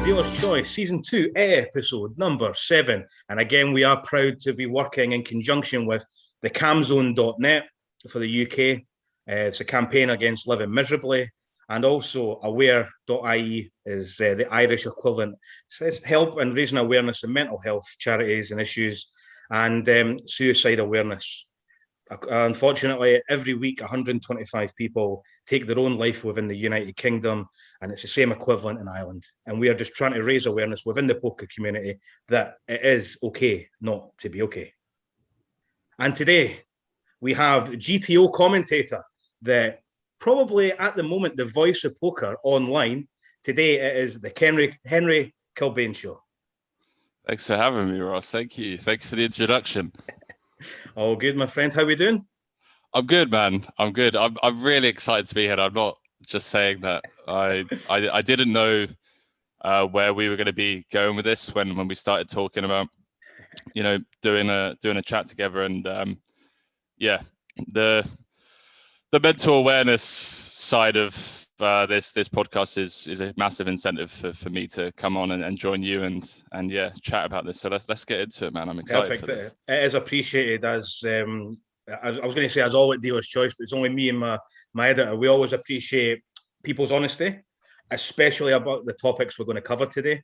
Dealer's Choice, Season 2, Episode number 7. And again, we are proud to be working in conjunction with the camzone.net for the UK. It's a campaign against living miserably. And also aware.ie is the Irish equivalent. It says help and raising awareness of mental health charities and issues and suicide awareness. Unfortunately, every week 125 people take their own life within the United Kingdom, and it's the same equivalent in Ireland. And we are just trying to raise awareness within the poker community that it is okay not to be okay. And today we have GTO commentator, the probably at the moment the voice of poker online. Today it is the Henry Kilbane show. Thanks for having me, Ross. Thank you. Thanks for the introduction. All good, my friend. How are we doing? I'm good, man. I'm good. I'm really excited to be here. I'm not just saying that. I didn't know where we were going to be going with this when we started talking about, doing a chat together. And yeah, the mental awareness side of this podcast is a massive incentive for me to come on and join you and yeah, chat about this. So let's get into it, man. I'm excited. Perfect. For this. It is appreciated as I was going to say as all at Dealer's Choice, but it's only me and my editor. We always appreciate people's honesty, especially about the topics we're going to cover today.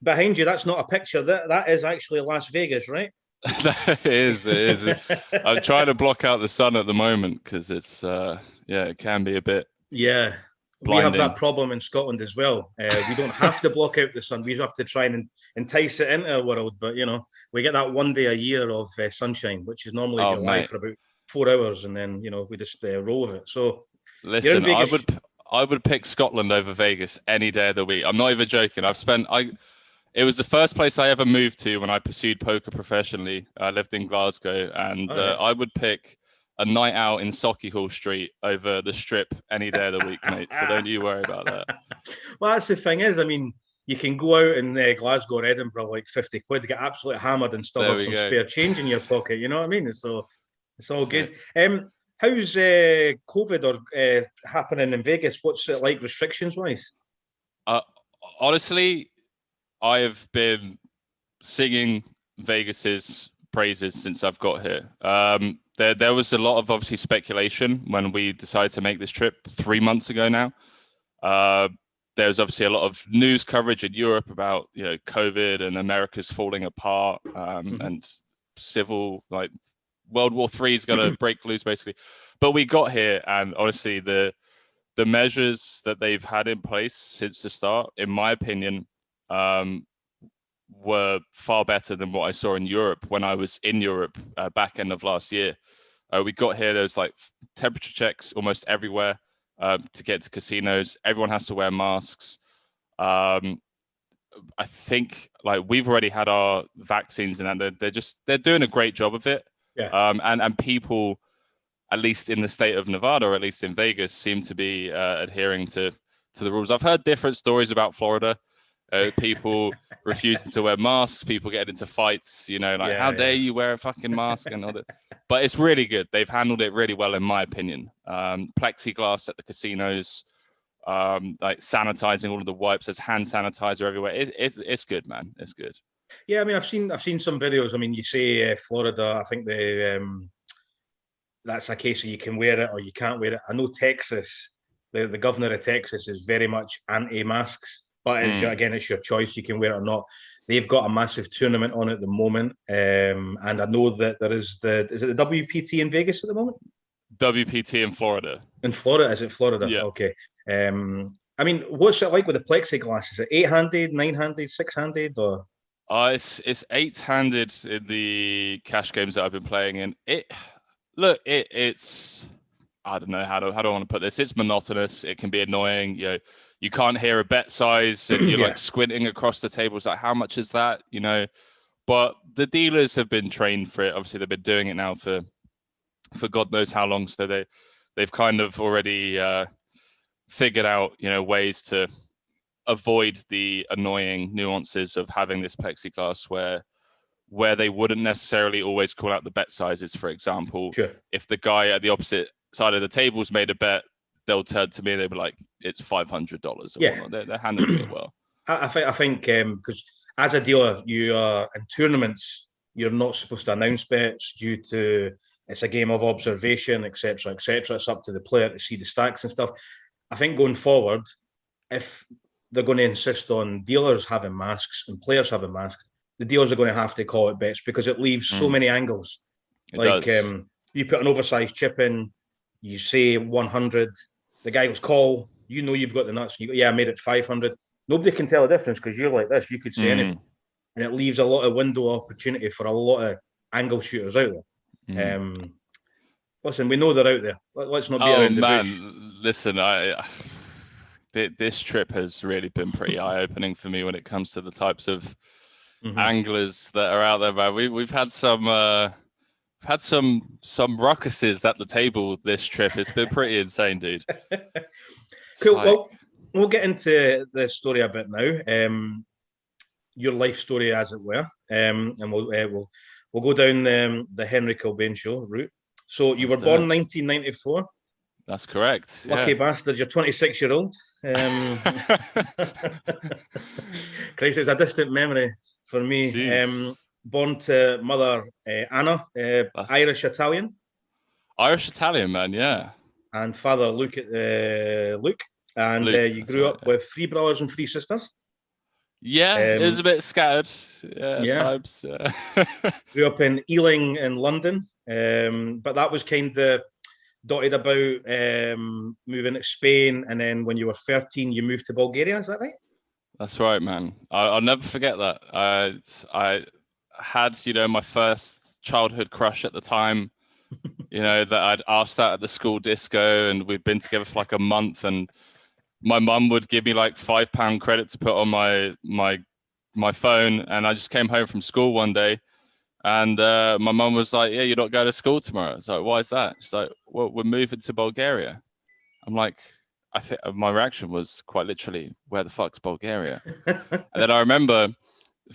Behind you, that's not a picture. That is actually Las Vegas, right? It is. I'm trying to block out the sun at the moment because it's it can be a bit blinding. We have that problem in Scotland as well. We don't have to block out the sun. We have to try and entice it into our world. But we get that one day a year of sunshine, which is normally July for about 4 hours, and then we just roll with it. So listen, I would pick Scotland over Vegas any day of the week. I'm not even joking. It was the first place I ever moved to when I pursued poker professionally. I lived in Glasgow, and I would pick a night out in Sauchiehall Street over the Strip any day of the week, mate. So don't you worry about that. Well, that's the thing is, you can go out in Glasgow or Edinburgh like 50 quid to get absolutely hammered and still have some spare change in your pocket. You know what I mean? So it's all good. How's COVID happening in Vegas? What's it like restrictions-wise? Honestly, I have been singing Vegas's praises since I've got here. There was a lot of obviously speculation when we decided to make this trip 3 months ago now. There was obviously a lot of news coverage in Europe about COVID and America's falling apart and civil, like World War III is going to break loose basically. But we got here, and honestly the measures that they've had in place since the start, in my opinion, were far better than what I saw in Europe when I was in Europe back end of last year. We got here, there's like temperature checks almost everywhere to get to casinos. Everyone has to wear masks. I think like we've already had our vaccines and they're doing a great job of it. Yeah. And people, at least in the state of Nevada, or at least in Vegas, seem to be adhering to the rules. I've heard different stories about Florida. People refusing to wear masks, people getting into fights, how dare you wear a fucking mask and all that. But it's really good. They've handled it really well, in my opinion. Plexiglass at the casinos, like sanitizing all of the wipes. There's hand sanitizer everywhere. It's good, man. It's good. Yeah, I've seen some videos. You say Florida. I think that's a case of you can wear it or you can't wear it. I know Texas. The governor of Texas is very much anti-masks. But it's your choice. You can wear it or not. They've got a massive tournament on at the moment. And I know that there is is it the WPT in Vegas at the moment? WPT in Florida. In Florida? Is it Florida? Yeah. Okay. What's it like with the plexiglass? Is it 8-handed, 9-handed, 6-handed, or? It's 8-handed in the cash games that I've been playing in. It's I don't know how do I want to put this. It's monotonous. It can be annoying. You can't hear a bet size and you're like squinting across the table. It's like, how much is that? But the dealers have been trained for it. Obviously, they've been doing it now for God knows how long. So they've kind of already figured out, ways to avoid the annoying nuances of having this plexiglass where they wouldn't necessarily always call out the bet sizes, for example. Sure. If the guy at the opposite side of the table's made a bet, they'll turn to me and they'll be like, it's $500 or whatnot. They're handling it well. I think because as a dealer, you are in tournaments, you're not supposed to announce bets due to it's a game of observation, etc., etc. It's up to the player to see the stacks and stuff. I think going forward, if they're going to insist on dealers having masks and players having masks, the dealers are going to have to call it bets because it leaves so many angles. It does. You put an oversized chip in, you say 100, the guy goes call, you know you've got the nuts, and you go, yeah, I made it 500. Nobody can tell the difference because you're like this, you could say anything. And it leaves a lot of window opportunity for a lot of angle shooters out there. Listen, we know they're out there. Let's not beat around the bush. Listen, this trip has really been pretty eye-opening for me when it comes to the types of anglers that are out there, man. We've had some ruckuses at the table this trip. It's been pretty insane, dude. Cool. Well, we'll get into the story a bit now. Your life story, as it were, and we'll go down the Henry Kilbane show route. So you were born 1994. That's correct. Lucky bastard, you're 26-year-old. Christ, it's a distant memory for me. Born to mother Anna, Irish Italian. Irish Italian, man, yeah. And father Luke. And you grew up with 3 brothers and 3 sisters. Yeah, it was a bit scattered at times. Grew up in Ealing in London, but that was kind of dotted about moving to Spain, and then when you were 13, you moved to Bulgaria. Is that right? That's right, man. I'll never forget that. I had, my first childhood crush at the time. That I'd asked out at the school disco, and we'd been together for like a month, and my mum would give me like £5 credit to put on my phone, and I just came home from school one day, and my mum was like, "Yeah, you're not going to school tomorrow." I was like, "Why is that?" She's like, "Well, we're moving to Bulgaria." I'm like, I think my reaction was quite literally, "Where the fuck's Bulgaria?" And then I remember,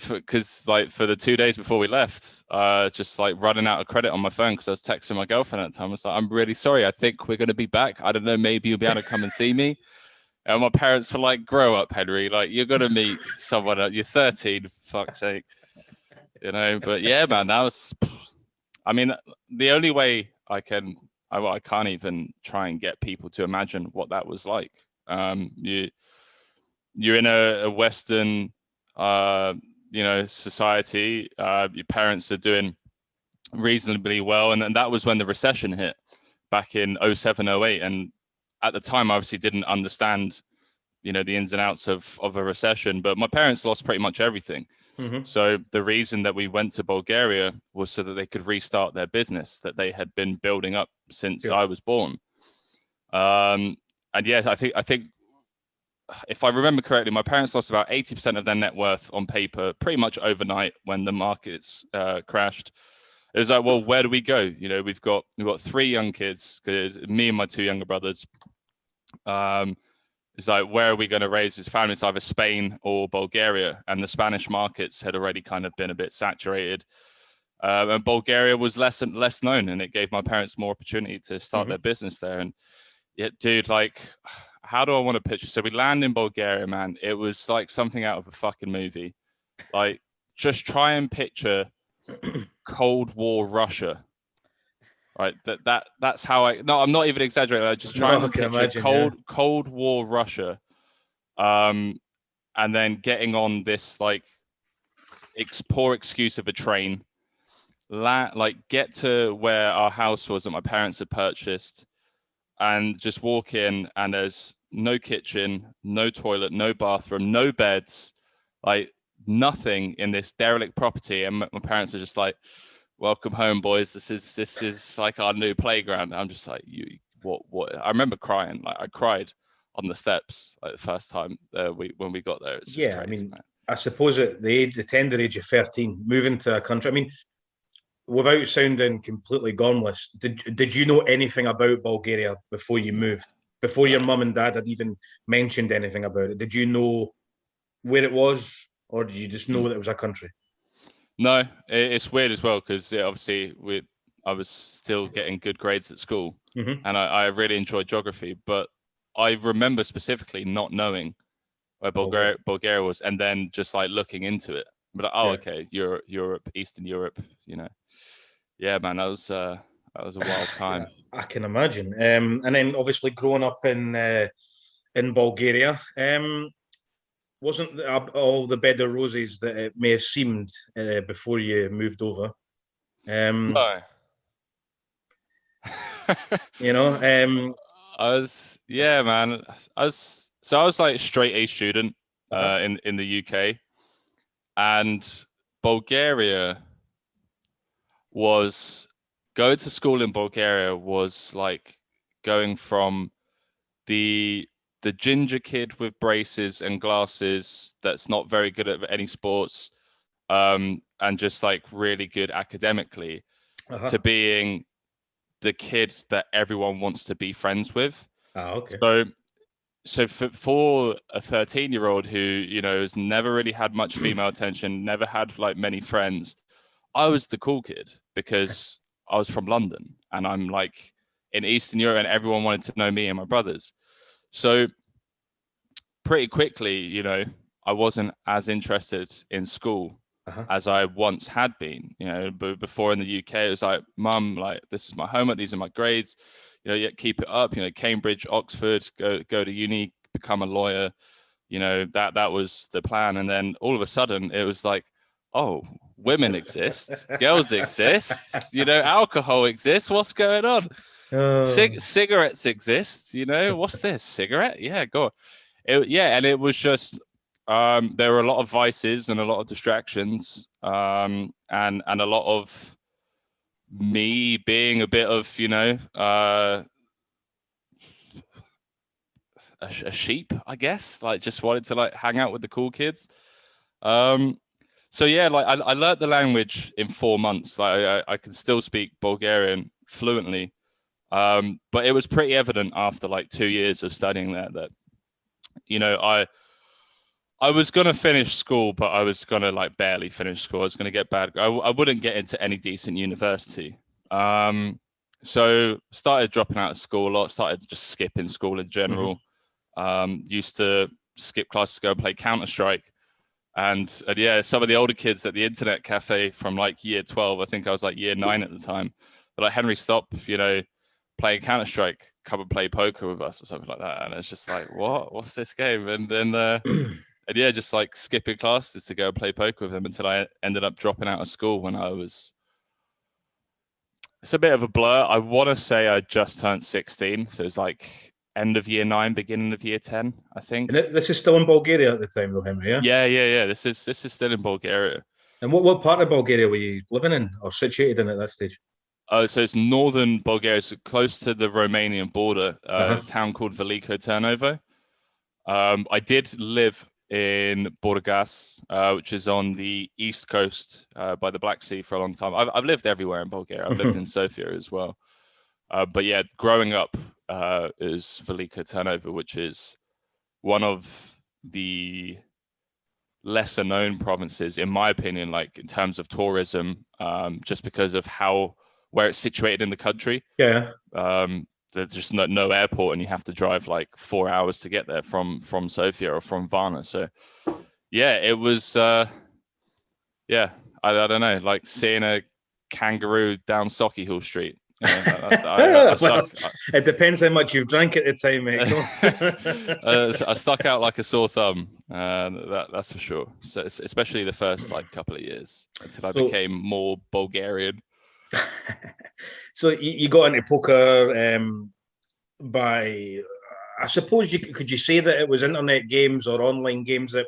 because for the 2 days before we left, just like running out of credit on my phone because I was texting my girlfriend at the time. I was like, "I'm really sorry. I think we're going to be back. I don't know. Maybe you'll be able to come and see me." And my parents were like, "Grow up, Henry. Like, you're going to meet someone you're 13, for fuck's sake." But yeah, man, that was, the only way I can't even try and get people to imagine what that was like. You're in a Western, society. Your parents are doing reasonably well. And then that was when the recession hit back in 07, 08. And at the time, I obviously didn't understand, the ins and outs of a recession, but my parents lost pretty much everything. So the reason that we went to Bulgaria was so that they could restart their business that they had been building up since I was born. And yeah, I think if I remember correctly, my parents lost about 80% of their net worth on paper pretty much overnight when the markets crashed. It was like, well, where do we go? We've got 3 young kids, because me and my 2 younger brothers. It's like, where are we going to raise this family? It's either Spain or Bulgaria, and the Spanish markets had already kind of been a bit saturated. And Bulgaria was less known, and it gave my parents more opportunity to start their business there. And yeah, dude, like, how do I want to picture? So we land in Bulgaria, man. It was like something out of a fucking movie. Like, just try and picture Cold War Russia. Right, that's how I'm not even exaggerating. I just try and picture Cold War Russia, and then getting on this like poor excuse of a train, get to where our house was that my parents had purchased, and just walk in, and there's no kitchen, no toilet, no bathroom, no beds, like nothing in this derelict property, and my parents are just like, "Welcome home, boys. This is like our new playground." I'm just like, what? I remember crying. Like, I cried on the steps like the first time when we got there. It's just crazy, man. I suppose at the tender age of 13, moving to a country. Without sounding completely gormless, did you know anything about Bulgaria before you moved? Before your mum and dad had even mentioned anything about it? Did you know where it was, or did you just know that it was a country? No, it's weird as well, because obviously I was still getting good grades at school, and I really enjoyed geography. But I remember specifically not knowing where Bulgaria was, and then just like looking into it. But okay, Europe, Eastern Europe, yeah, man, that was a wild time. I can imagine. And then obviously growing up in Bulgaria, wasn't all the bed of roses that it may have seemed before you moved over. No. Man. I was like straight A student in the UK, and Bulgaria was going to school in Bulgaria was like going from the ginger kid with braces and glasses that's not very good at any sports, and just like really good academically, to being the kid that everyone wants to be friends with. Okay. So for a 13-year-old who, has never really had much female attention, never had like many friends, I was the cool kid because I was from London and I'm like in Eastern Europe and everyone wanted to know me and my brothers. So pretty quickly, I wasn't as interested in school as I once had been, but before in the UK, it was like, Mum, like, this is my homework, these are my grades, keep it up, Cambridge, Oxford, go to uni, become a lawyer, that was the plan. And then all of a sudden it was like, oh, women exist, girls exist, alcohol exists, what's going on? Cigarettes exist, what's this, cigarette? Yeah, go on. And it was just, there were a lot of vices and a lot of distractions, and a lot of me being a bit of, a sheep, I guess, like just wanted to like hang out with the cool kids. So yeah, like I learned the language in 4 months. Like I can still speak Bulgarian fluently, but it was pretty evident after like 2 years of studying there that, I was going to finish school, but I was going to like barely finish school. I was going to get bad. I wouldn't get into any decent university. So started dropping out of school a lot, started just skipping school in general. Used to skip classes to go and play Counterstrike. And yeah, some of the older kids at the internet cafe from like year 12, I think I was like year 9 at the time, but like, Henry, stop, playing Counter-Strike, come and play poker with us or something like that. And it's just like, what's this game? And then and yeah, just like skipping classes to go and play poker with them until I ended up dropping out of school when it's a bit of a blur. I want to say I just turned 16. So it's like end of year 9, beginning of year 10, I think. And this is still in Bulgaria at the time though, Henry, yeah? Yeah. This is still in Bulgaria. And what part of Bulgaria were you living in or situated in at that stage? So it's northern Bulgaria, it's close to the Romanian border, a town called Veliko Turnovo. I did live in Burgas, which is on the east coast by the Black Sea for a long time. I've lived everywhere in Bulgaria. I've lived in Sofia as well. But yeah, growing up is Veliko Turnovo, which is one of the lesser known provinces, in my opinion, like in terms of tourism, just because of where it's situated in the country. Yeah. There's just no airport, and you have to drive like 4 hours to get there from Sofia or from Varna. So yeah, it was I don't know, like seeing a kangaroo down Sauchiehall Street. It depends how much you've drank at the time, mate. I stuck out like a sore thumb, that's for sure. So especially the first like couple of years until I became more Bulgarian. So you got into poker by, I suppose could you say that it was internet games or online games that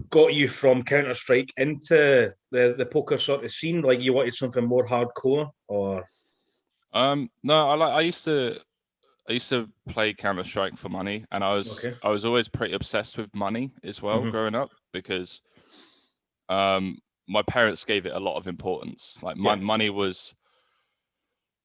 got you from Counter-Strike into the poker sort of scene? Like you wanted something more hardcore, or? No, I used to play Counter-Strike for money, and I was always pretty obsessed with money as well growing up, because my parents gave it a lot of importance. Like money was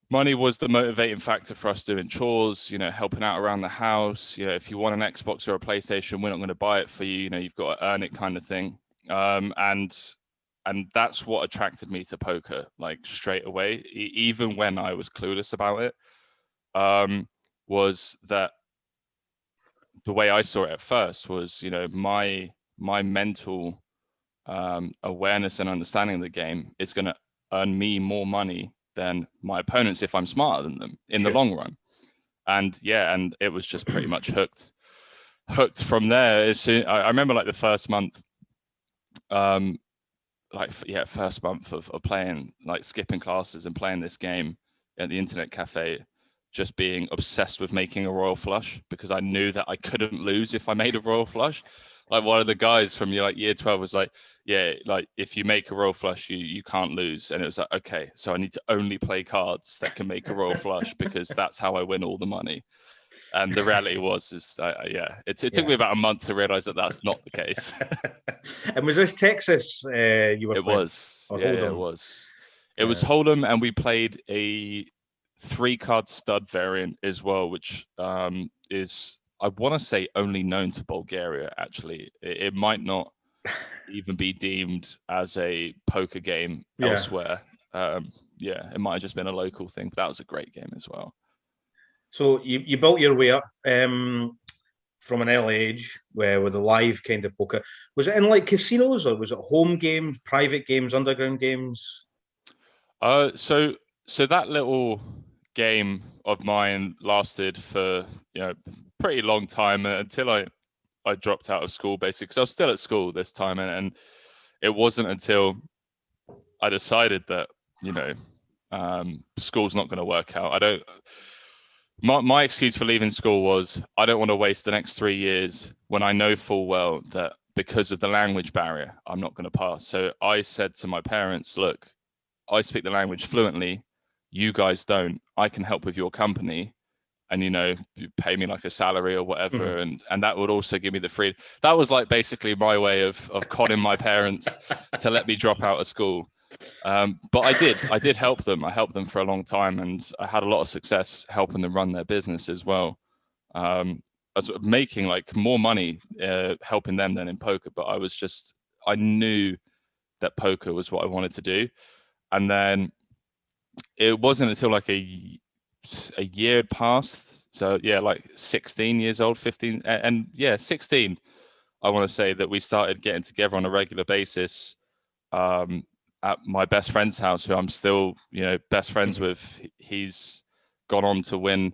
the motivating factor for us doing chores, helping out around the house. If you want an Xbox or a PlayStation, we're not going to buy it for you. You've got to earn it, kind of thing. And that's what attracted me to poker, like straight away, even when I was clueless about it. Was that the way I saw it at first was, you know, my mental awareness and understanding of the game is going to earn me more money than my opponents if I'm smarter than them in the long run. And yeah, and it was just pretty much hooked from there. I remember like the first month, first month of playing, like skipping classes and playing this game at the internet cafe, just being obsessed with making a royal flush, because I knew that I couldn't lose if I made a royal flush. Like one of the guys from year 12 was like, yeah, like if you make a royal flush, you can't lose. And it was like, okay, so I need to only play cards that can make a royal flush, because that's how I win all the money. And the reality it took me about a month to realize that that's not the case. And was this Texas you were it playing? Was. Or yeah, Hold'em? it was. It was Hold'em, and we played a 3-card stud variant as well, which is, I want to say, only known to Bulgaria, actually. It might not even be deemed as a poker game elsewhere. It might have just been a local thing, but that was a great game as well. So you built your way up from an early age with a live kind of poker. Was it in like casinos, or was it home games, private games, underground games? So that little game of mine lasted for, you know, pretty long time until I dropped out of school, basically, because I was still at school this time, and it wasn't until I decided that, you know, school's not going to work out. My excuse for leaving school was, I don't want to waste the next 3 years when I know full well that because of the language barrier, I'm not going to pass. So I said to my parents, look, I speak the language fluently. You guys don't. I can help with your company, and, you know, you pay me like a salary or whatever. And that would also give me the freedom. That was like basically my way of conning my parents to let me drop out of school. But I did help them. I helped them for a long time, and I had a lot of success helping them run their business as well. I was making like more money helping them than in poker, but I knew that poker was what I wanted to do. And then it wasn't until like a year had passed. So yeah, like 16 years old, 15, and 16. I want to say that we started getting together on a regular basis at my best friend's house, who I'm still, you know, best friends with. He's gone on to win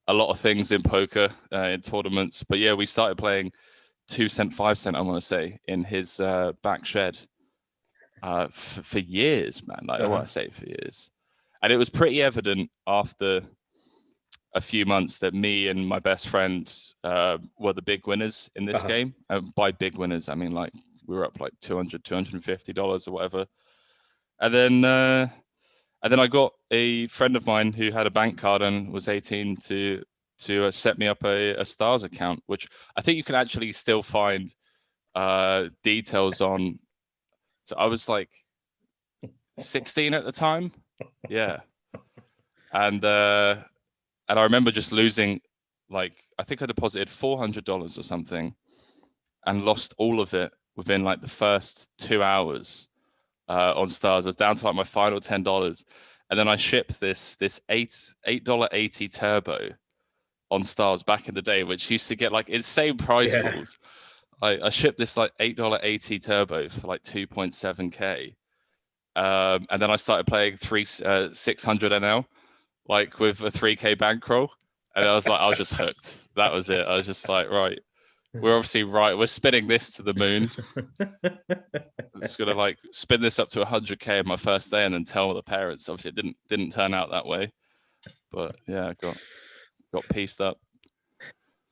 a lot of things in poker, in tournaments. But yeah, we started playing 2 cent, 5 cent, I want to say, in his back shed for years, man. Like, I want to say for years. And it was pretty evident after a few months that me and my best friend were the big winners in this game. By big winners, I mean like we were up like $200, $250 or whatever. And then I got a friend of mine who had a bank card and was 18 to set me up a Stars account, which I think you can actually still find details on. So I was like 16 at the time. Yeah. And I remember just losing, like, I think I deposited $400 or something and lost all of it within like the first 2 hours on Stars. I was down to like my final $10. And then I shipped this $8.80 turbo on Stars back in the day, which used to get like insane prize pools. I shipped this like $8.80 turbo for like 2.7K. And then I started playing 600 NL, like with a 3K bankroll. And I was just hooked. That was it. I was just like, right, we're spinning this to the moon. I'm just gonna like spin this up to 100K in my first day and then tell the parents. Obviously it didn't turn out that way. But yeah, I got pieced up.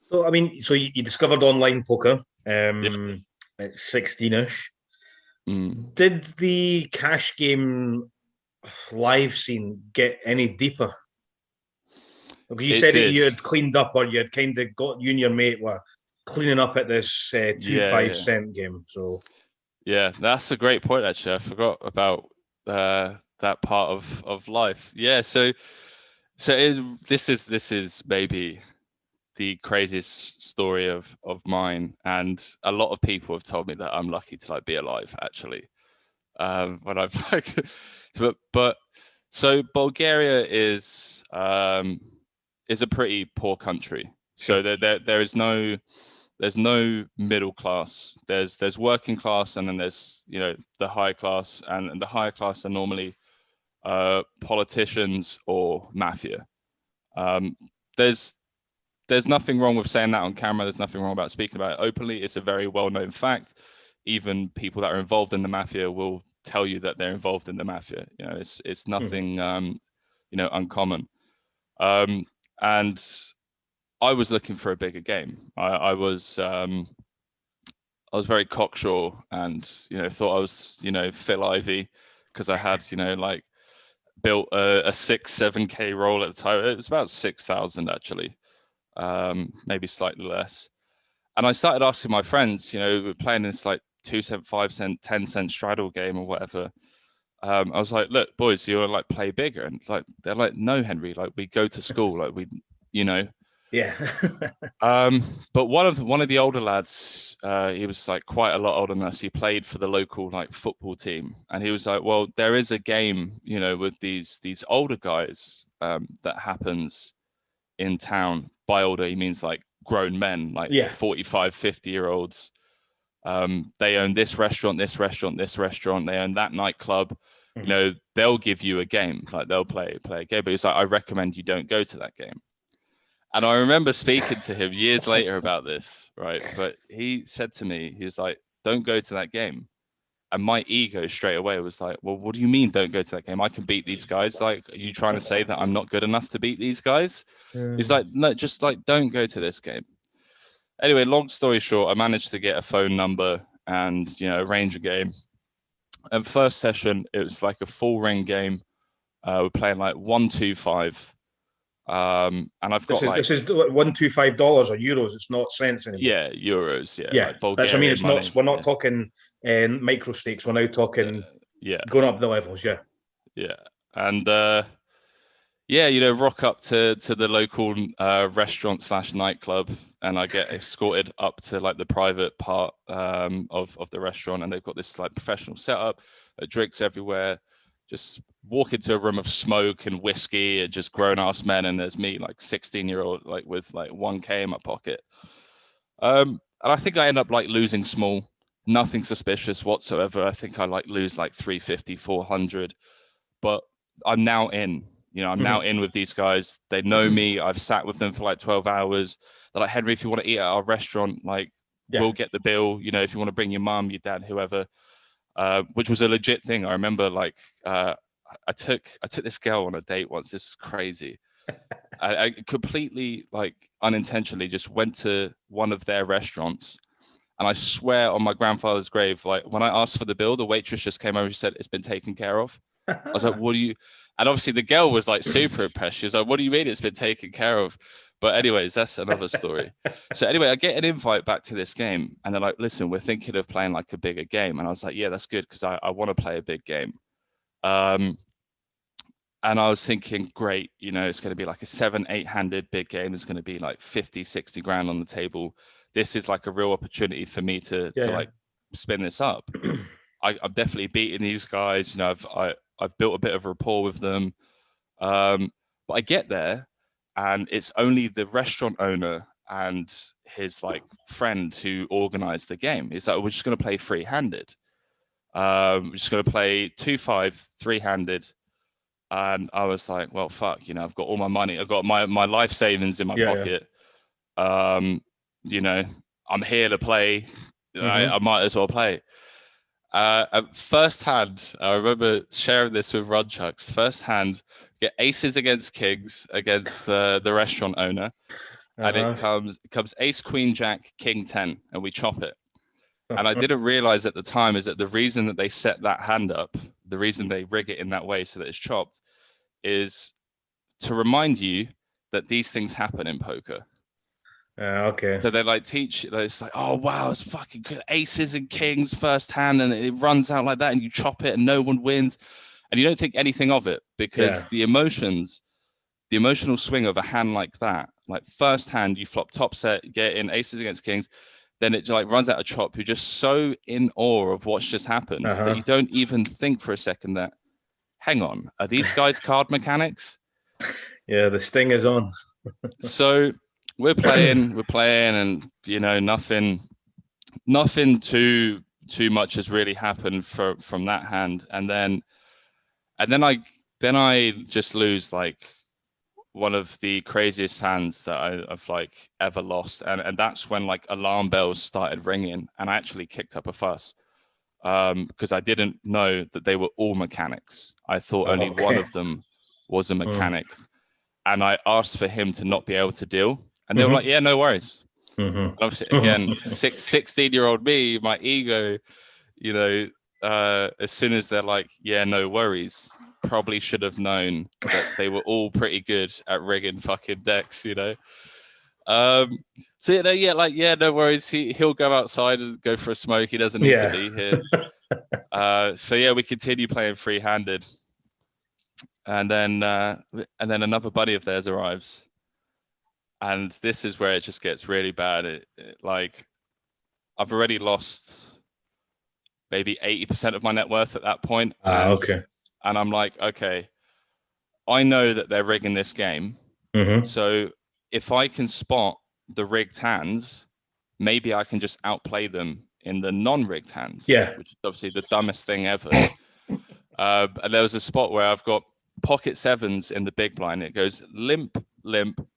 So I mean, so you discovered online poker at 16ish. Did the cash game live scene get any deeper? Because you said that you had cleaned up, or you had kind of got, you and your mate were cleaning up at this 5 cent game. So yeah, that's a great point. Actually, I forgot about that part of life. Yeah, so this is maybe the craziest story of mine, and a lot of people have told me that I'm lucky to like be alive, actually. When I've like, but so Bulgaria is a pretty poor country. So there's no middle class. There's working class, and then there's the high class, and the higher class are normally politicians or mafia. There's nothing wrong with saying that on camera. There's nothing wrong about speaking about it openly. It's a very well-known fact. Even people that are involved in the mafia will tell you that they're involved in the mafia. It's nothing uncommon. And I was looking for a bigger game. I was very cocksure, and thought I was Phil Ivey, because I had built a 6-7K roll at the time. It was about 6,000 actually, maybe slightly less. And I started asking my friends, we're playing this 2 cent, 5 cent, 10 cent straddle game or whatever. I was like, look, boys, you want to play bigger? And they're like, no, Henry, we go to school, Yeah. But one of the older lads, he was quite a lot older than us. He played for the local football team, and he was like, well, there is a game, with these older guys that happens in town. By older, he means grown men, 45, 50-year-olds. They own this restaurant, this restaurant, this restaurant. They own that nightclub. They'll give you a game, they'll play a game. But he's like, I recommend you don't go to that game. And I remember speaking to him years later about this, right? But he said to me, he was like, don't go to that game. And my ego straight away was like, well, what do you mean don't go to that game? I can beat these guys. Are you trying to say that I'm not good enough to beat these guys? He's like, no, just don't go to this game. Anyway, long story short, I managed to get a phone number and, arrange a game. And first session, it was a full ring game. We're playing 1-2-5. And I've got this is $125 or euros. It's not cents anymore. Yeah, euros. Yeah. That's, it's money. We're not talking micro stakes. We're now talking going up the levels. Yeah. Yeah. And rock up to the local restaurant / nightclub, and I get escorted up to the private part of the restaurant, and they've got this professional setup, drinks everywhere. Just walk into a room of smoke and whiskey and just grown-ass men, and there's me 16-year-old with 1K in my pocket. And I think I end up losing small, nothing suspicious whatsoever. I think I lose 350, 400, but I'm now in. I'm now in with these guys. They know me. I've sat with them for 12 hours. They're like, Henry, if you want to eat at our restaurant, we'll get the bill. If you want to bring your mum, your dad, whoever. Which was a legit thing. I remember I took this girl on a date once. This is crazy. I completely unintentionally just went to one of their restaurants, and I swear on my grandfather's grave, when I asked for the bill, the waitress just came over and said, it's been taken care of. I was like, what do you? And obviously the girl was super impressed. She was like, what do you mean it's been taken care of? But anyways, that's another story. So anyway, I get an invite back to this game, and they're like, listen, we're thinking of playing a bigger game. And I was like, yeah, that's good, because I want to play a big game. And I was thinking, great, it's going to be a 7-8 handed big game. It's going to be 50, 60 grand on the table. This is a real opportunity for me to spin this up. I'm definitely beating these guys. I've built a bit of rapport with them. But I get there, and it's only the restaurant owner and his friend who organized the game. It's we're just going to play free-handed. We're just going to play 2-5 3-handed. And I was like, well, fuck, I've got all my money. I've got my life savings in my pocket. I'm here to play. I might as well play. First hand, I remember sharing this with Runchucks. First hand, get aces against kings against the restaurant owner, and it comes ace, queen, jack, king 10, and we chop it. And I didn't realize at the time is that the reason that they set that hand up, the reason they rig it in that way so that it's chopped, is to remind you that these things happen in poker. Okay. So they teach, it's oh wow, it's fucking good. Aces and kings first hand, and it runs out like that, and you chop it and no one wins, and you don't think anything of it, because the emotional swing of a hand like that, first hand you flop top set, get in aces against kings, then it runs out of chop. You're just so in awe of what's just happened that you don't even think for a second that, hang on, are these guys card mechanics? Yeah, the sting is on. So we're playing, and nothing too much has really happened from that hand, and then I just lose like one of the craziest hands that I've like ever lost, and that's when like alarm bells started ringing, and I actually kicked up a fuss because I didn't know that they were all mechanics. I thought only one of them was a mechanic, and I asked for him to not be able to deal, and they were like, "Yeah, no worries." Obviously, again, 16-year-old me, my ego, as soon as they're like, "Yeah, no worries," probably should have known that they were all pretty good at rigging fucking decks, So no worries. He'll go outside and go for a smoke. He doesn't need to be here. We continue playing free-handed, and then another buddy of theirs arrives, and this is where it just gets really bad. Like, I've already lost maybe 80% of my net worth at that point. And I'm like, okay, I know that they're rigging this game. So if I can spot the rigged hands, maybe I can just outplay them in the non-rigged hands. Which is obviously the dumbest thing ever. And there was a spot where I've got pocket sevens in the big blind. It goes limp,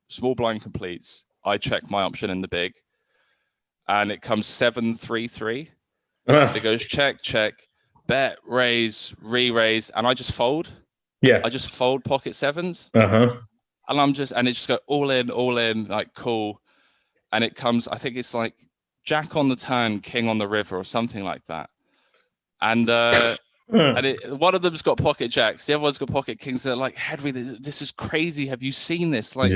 small blind completes. I check my option in the big, and it comes 7-3-3. It goes check, bet, raise, re-raise, and I just fold. I just fold pocket sevens. And it just go all in, like, cool. And it comes, I think it's like jack on the turn, king on the river, or something like that. And one of them's got pocket jacks, the other one's got pocket kings. They're like, Henry, this is crazy. Have you seen this? Like,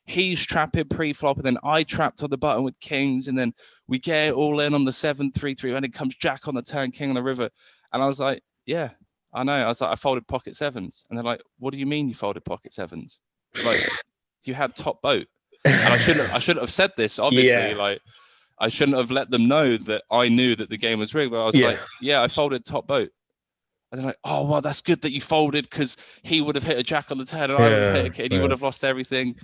he's trapping pre-flop, and then I trapped on the button with kings, and then we get it all in on the 7-3-3, and it comes jack on the turn, king on the river. And I was like, yeah, I know. I was like, I folded pocket sevens. And they're like, what do you mean you folded pocket sevens? Like, you had top boat. And I shouldn't have said this, obviously. Like, I shouldn't have let them know that I knew that the game was rigged. But I was like, yeah, I folded top boat. And they're like, oh, well, that's good that you folded, because he would have hit a jack on the turn, and I would have hit a king, and he would have lost everything.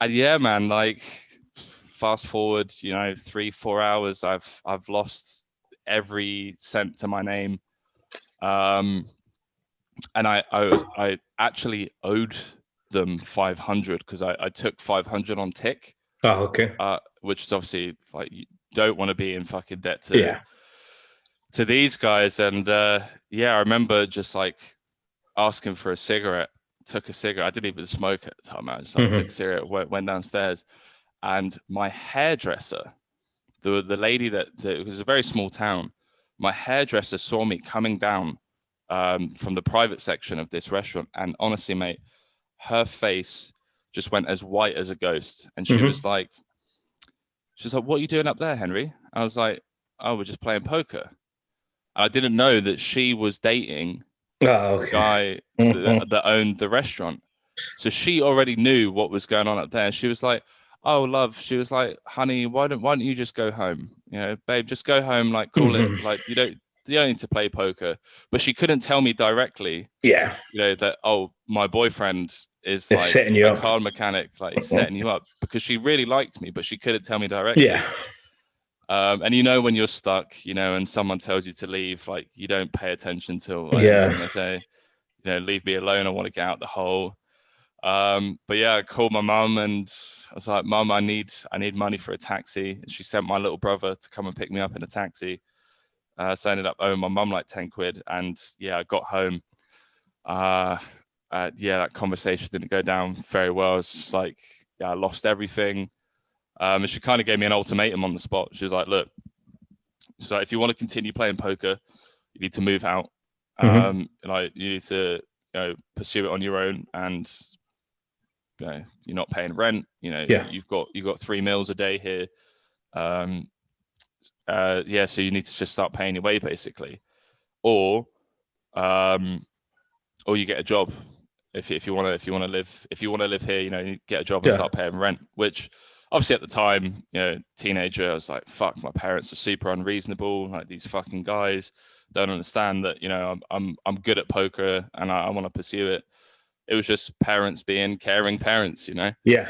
And yeah, man, like, fast forward, 3-4 hours, I've lost every cent to my name. And I actually owed them 500 because I took 500 on tick. Which is obviously, like, you don't want to be in fucking debt to these guys. And I remember just like asking for a cigarette. Took a cigarette. I didn't even smoke at the time. I just took a cigarette, went downstairs, and my hairdresser, the lady that it was a very small town, my hairdresser saw me coming down from the private section of this restaurant, and honestly, mate, her face just went as white as a ghost, and she was like, "What are you doing up there, Henry?" I was like, "Oh, we're just playing poker." I didn't know that she was dating the guy that owned the restaurant. So she already knew what was going on up there. She was like, "Oh, love," she was like, "Honey, why don't you just go home? Babe, just go home. Like, call it. Like, you don't need to play poker." But she couldn't tell me directly. That, oh, my boyfriend is like a card mechanic, like, he's setting you up, because she really liked me, but she couldn't tell me directly. And when you're stuck, and someone tells you to leave, like, you don't pay attention to anything they say. Leave me alone. I want to get out the hole. But yeah, I called my mum, and I was like, "Mum, I need money for a taxi." And she sent my little brother to come and pick me up in a taxi. So I ended up owing my mum like 10 quid. And I got home. That conversation didn't go down very well. It's just like, I lost everything. And she kind of gave me an ultimatum on the spot. She was like, "Look, so if you want to continue playing poker, you need to move out. You need to, pursue it on your own, and you're not paying rent. You've got 3 meals a day here. So you need to just start paying your way, basically, or you get a job. If you want to live here, you get a job and start paying rent." Which, obviously, at the time, teenager, I was like, "Fuck, my parents are super unreasonable. Like, these fucking guys don't understand that, I'm good at poker, and I want to pursue it." it was just parents being caring parents, you know. Yeah.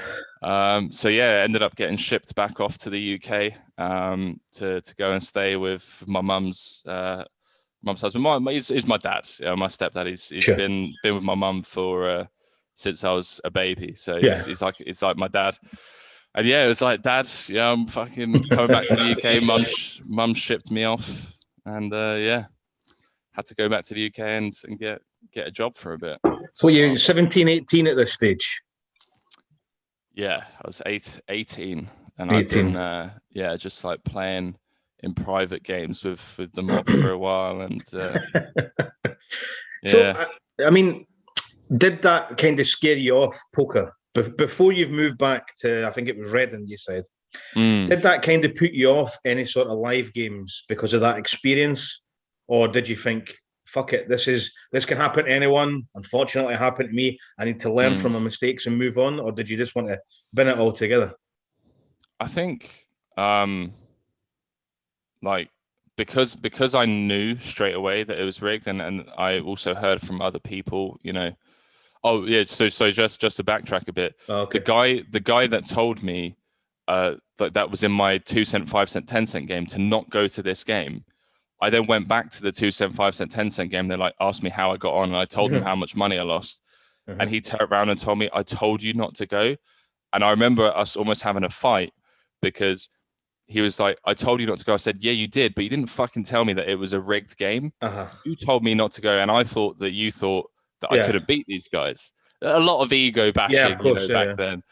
So yeah, ended up getting shipped back off to the UK to go and stay with my mum's husband. He's my dad. My stepdad. He's Sure. been with my mum for since I was a baby. So he's like my dad. And yeah, it was like, Dad, I'm fucking coming back to the UK. Mum shipped me off, and had to go back to the UK and get a job for a bit. So you're 17, 18 at this stage? Yeah, I was 18, and 18. I've been just like playing in private games with the mob for a while, and So I mean, did that kind of scare you off poker before you've moved back to, I think it was Reading, you said? Did that kind of put you off any sort of live games because of that experience, or did you think, fuck it, this can happen to anyone? Unfortunately, it happened to me. I need to learn from my mistakes and move on. Or did you just want to bin it all together? I think like because I knew straight away that it was rigged, and I also heard from other people, you know. Oh yeah, so just to backtrack a bit, the guy that told me that was in my 2 cent, 5 cent, 10 cent game to not go to this game. I then went back to the 2 cent, 5 cent, 10 cent game. They like asked me how I got on, and I told them how much money I lost. And he turned around and told me, I told you not to go. And I remember us almost having a fight because he was like, I told you not to go. I said, yeah, you did, but you didn't fucking tell me that it was a rigged game. You told me not to go, and I thought that you thought that I couldn't beat these guys. A lot of ego bashing, back then.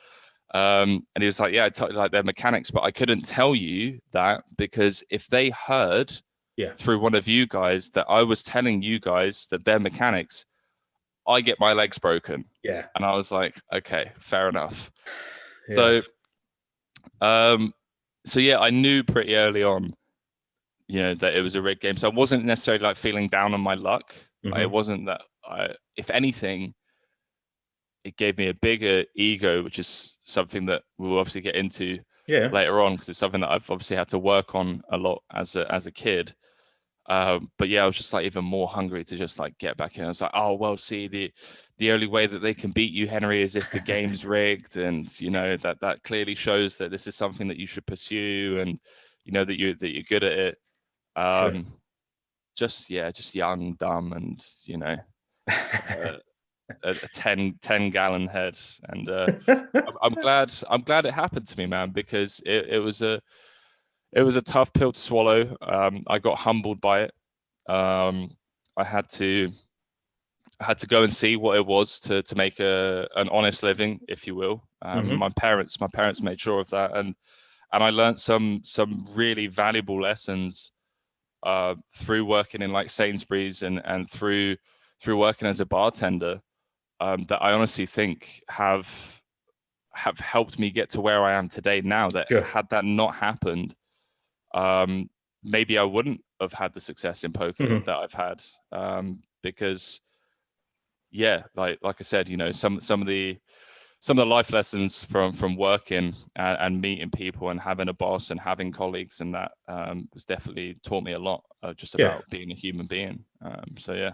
And he was like, yeah, I told you like their mechanics, but I couldn't tell you that because if they heard through one of you guys that I was telling you guys that their mechanics, I get my legs broken. Yeah. And I was like, okay, fair enough. Yeah. So yeah, I knew pretty early on, you know, that it was a rigged game. So I wasn't necessarily like feeling down on my luck. It wasn't that if anything, it gave me a bigger ego, which is something that we'll obviously get into later on, because it's something that I've obviously had to work on a lot as a kid. But yeah, I was just like even more hungry to just like get back in. I was like, oh well, see, the only way that they can beat you, Henry, is if the game's rigged, and you know that clearly shows that this is something that you should pursue, and you know that you're good at it. Just young, dumb, and you know, a 10 gallon head, and I'm glad it happened to me, man, because it was a tough pill to swallow. I got humbled by it. I had to go and see what it was to make an honest living, if you will. My parents made sure of that, and I learned some really valuable lessons through working in like Sainsbury's and through working as a bartender, that I honestly think have helped me get to where I am today now. That had that not happened, maybe I wouldn't have had the success in poker that I've had, because like I said, you know, some of the life lessons from working and meeting people and having a boss and having colleagues, and that was definitely taught me a lot just about being a human being. So yeah.